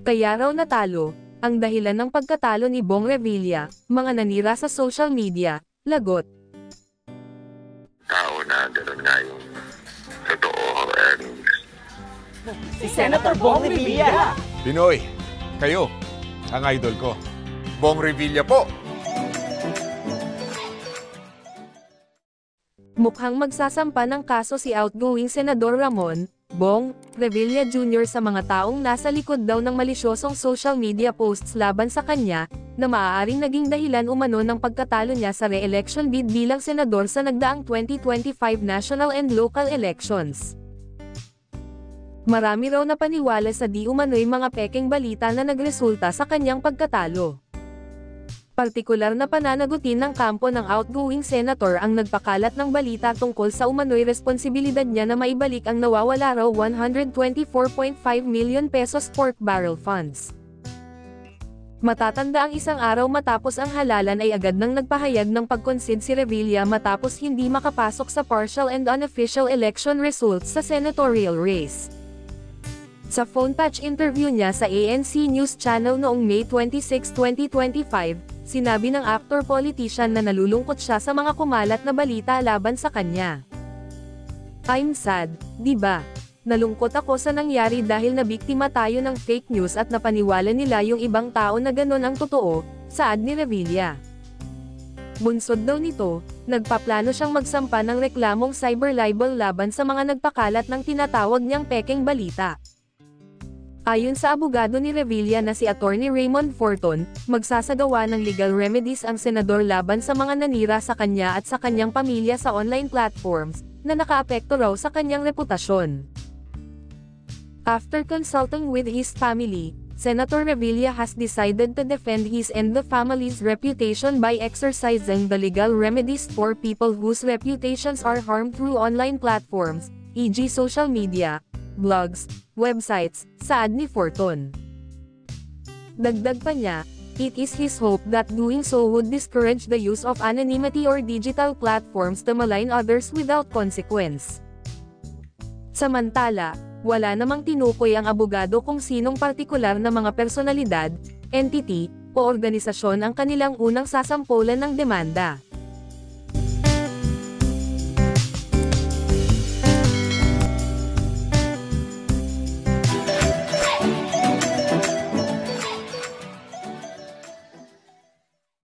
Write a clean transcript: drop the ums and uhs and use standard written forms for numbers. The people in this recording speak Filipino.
Kaya raw natalo, ang dahilan ng pagkatalo ni Bong Revilla, mga nanira sa social media, lagot. Tao na gano'n nga yung totoo and Si Senator Bong Revilla. Pinoy, kayo, ang idol ko. Bong Revilla po. Mukhang magsasampa ng kaso si outgoing Senador Ramon Bong Revilla Jr. sa mga taong nasa likod daw ng malisyosong social media posts laban sa kanya, na maaaring naging dahilan umano ng pagkatalo niya sa re-election bid bilang senador sa nagdaang 2025 national and local elections. Marami raw napaniwala sa di umano'y mga pekeng balita na nagresulta sa kanyang pagkatalo. Partikular na pananagutin ng kampo ng outgoing senator ang nagpakalat ng balita tungkol sa umano'y responsibilidad niya na maibalik ang nawawala raw 124.5 million pesos pork barrel funds. Matatanda ang isang araw matapos ang halalan ay agad nang nagpahayag ng pag-concede si Revilla matapos hindi makapasok sa partial and unofficial election results sa senatorial race. Sa phone patch interview niya sa ANC News Channel noong May 26, 2025, sinabi ng actor-politician na nalulungkot siya sa mga kumalat na balita laban sa kanya. "I'm sad, di ba? Nalungkot ako sa nangyari dahil nabiktima tayo ng fake news at napaniwala nila yung ibang tao na ganon ang totoo," saad ni Revilla. Bunsod daw nito, nagpaplano siyang magsampa ng reklamong cyber libel laban sa mga nagpakalat ng tinatawag niyang pekeng balita. Ayon sa abogado ni Revilla na si Attorney Raymond Forton, magsasagawa ng legal remedies ang senador laban sa mga nanira sa kanya at sa kanyang pamilya sa online platforms, na nakaapekto raw sa kanyang reputasyon. After consulting with his family, Senator Revilla has decided to defend his and the family's reputation by exercising the legal remedies for people whose reputations are harmed through online platforms, e.g. social media, blogs, websites, saad ni Forton. Dagdag pa niya, it is his hope that doing so would discourage the use of anonymity or digital platforms to malign others without consequence. Samantala, wala namang tinukoy ang abogado kung sinong partikular na mga personalidad, entity, o organisasyon ang kanilang unang sasampulan ng demanda.